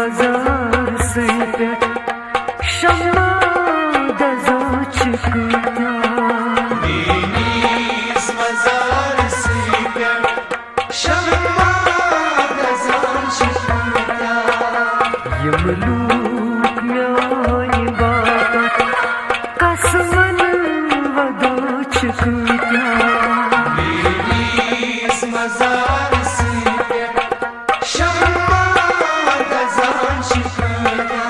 मजार से शम्मा दजा çıkıya Deniz mezar sıkar şamma dazan çıkıya Yımluk myani babat kasman vada çıkıya Deniz mezar sıkar şamma dazan çıkıya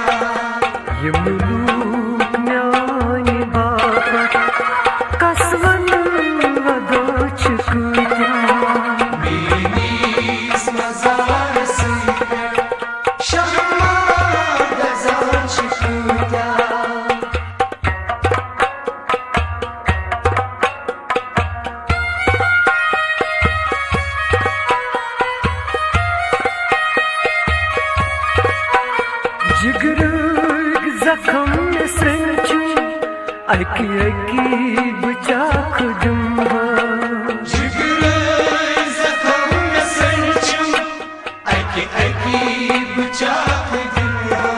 Yımluk myani babat kasman vada çıkıya Deniz mezar sıkar şamma dazan çıkıya जिगरग जखम में संचू अकी अकी बचा खुदम्बा Jigrey zakham sanchum Aki aki bıçak dinha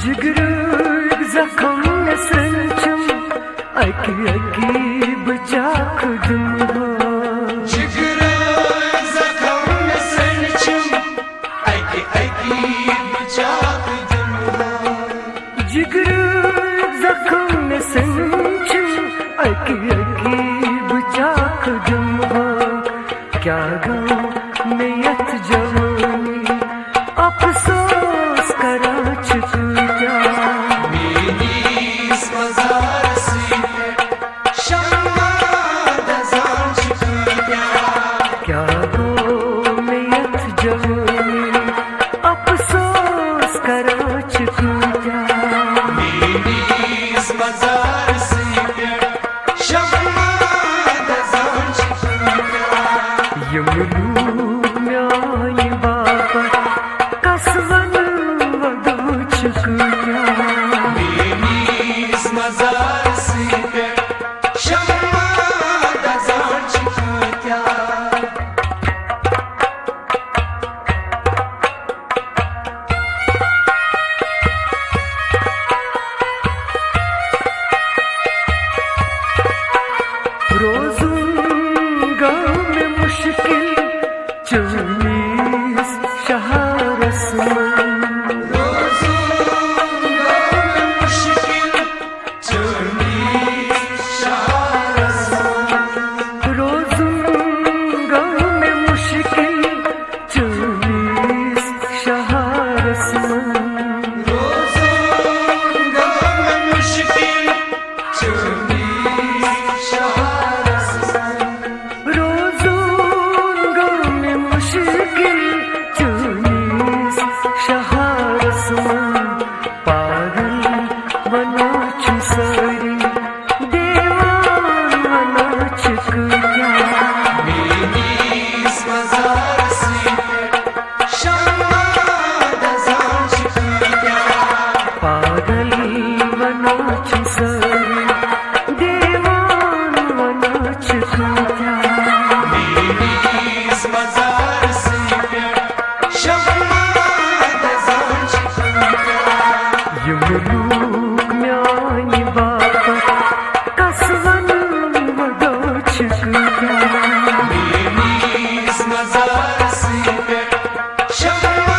जिगरग जखम में संचू अकी अकी बचा खुदम्बा Jigrey zakham sanchum Aki aki bıçak dinha जिगरग जखम में संचू अकी अकी बचा खुदम्बा क्या गम में यत जवानी अफसोस करा चुका Deniz mazar sıkar Şamma dazan çıkıya क्या गो में यत जवानी अफसोस करा चुका Deniz mazar sıkar Şamma dazan çıkıya यमलूक म्यानी बाबत कसवन वदो चुका Deniz mazar sıkar Şamma dazan çıkıya रोज़ुन गाँव में मुश्किल चुनीस शहरस्मन Rozun gavme müşkil Çöniz şaharasman रोज़ुन गाँव में मुश्किल चुनीस शहरस्मन Rozun gavme müşkil Çöniz şaharasman रोज़ुन गाँव में मुश्किल चुनीस शहरस्मन पागल बना छुसारी देवान बना चुका Deniz mazar sıkar Şamma dazan çıkıya पागल बना छुसारी देवान बना चुका Deniz mazar sıkar Şamma dazan çıkıya यमलूक म्यानी बाबत कसवन वदो चुका Deniz mazar sıkar Şamma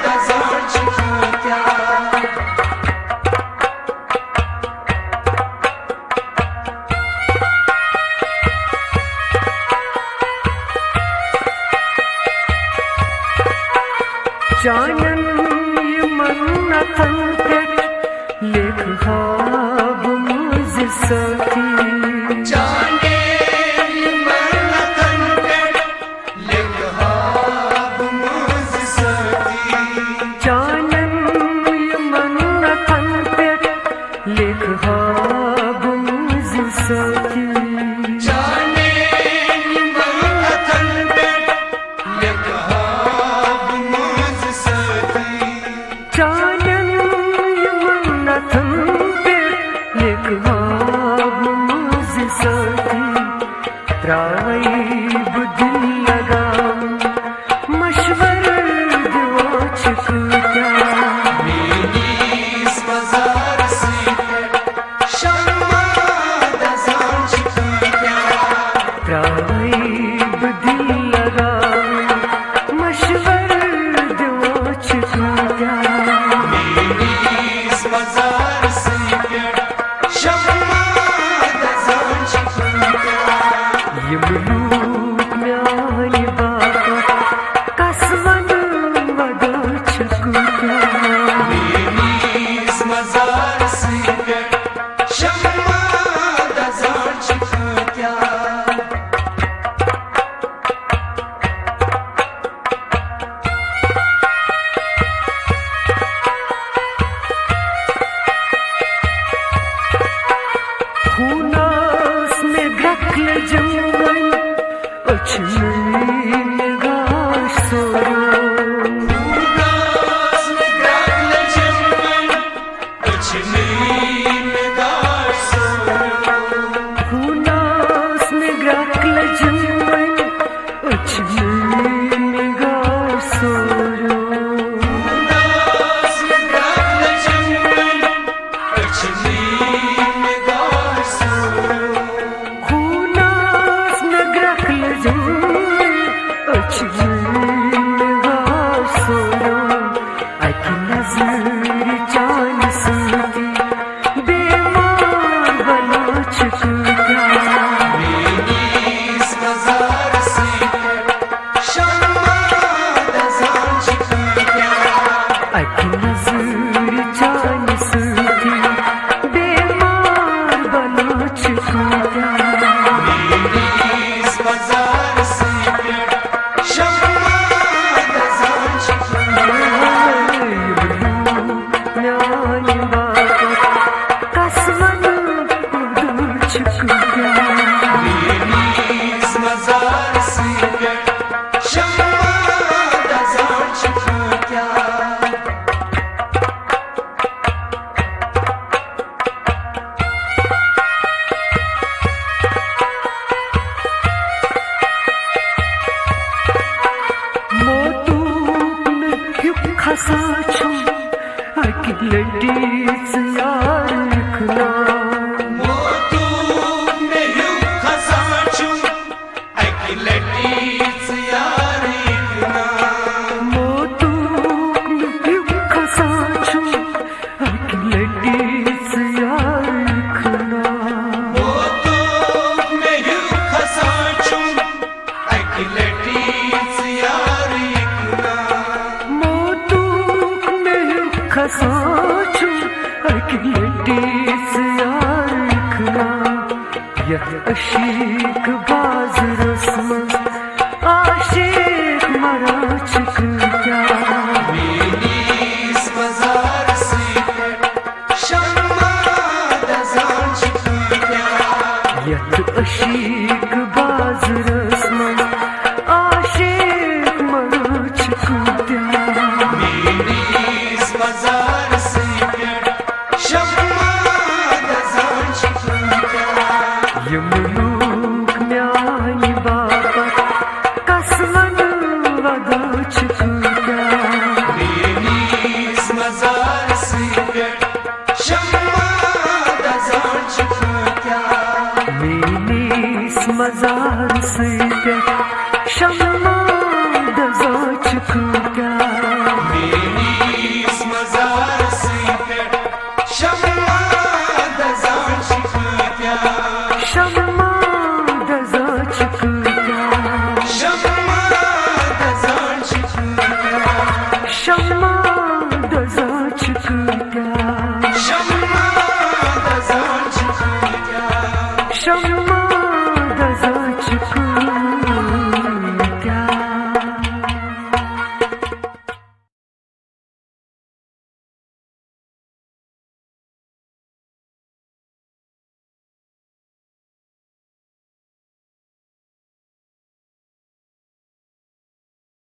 dazan çıkıya जानन ये मन्नतन पे लिख ख्वाब मुझ सकी Cane mernatan per Lekhab muz sati जानन ये मन्नतन पे लिख ख्वाब मुझ सकी Cane mernatan per Lekhab muz sati जानन ये मन्नतन पे लिख ख्वाब çıkıyor. खसाछुं अकिलटीच यार लिखना मोतूक में ह्यू खसाछुं अकिलटीच यार लिखना मोतूक में ह्यू खसाछुं अकिलटीच यार लिखना मोतूक में ह्यू खसाछुं अकिलटीच यार लिखना खसाछुं अकिलटीच यार लिखना यह अशीक बाज रस्म आशिक मरा चिकया मीनीस मजार से शम्मा दजान चिकया यह अशीक बाज रस्म आशिक मरा चिकया मजार से शम्मा दजान चिकया यमलूक म्यानी बाबत कसमन वदा चिकया मीनीस मजार से शम्मा दजान चिकया मीनीस मजार से शम्मा दजा चिकया मीनीस मजार से शम्मा दजान चिकया शम्मा दजा चिकया शम्मा दजान चिकया शम्मा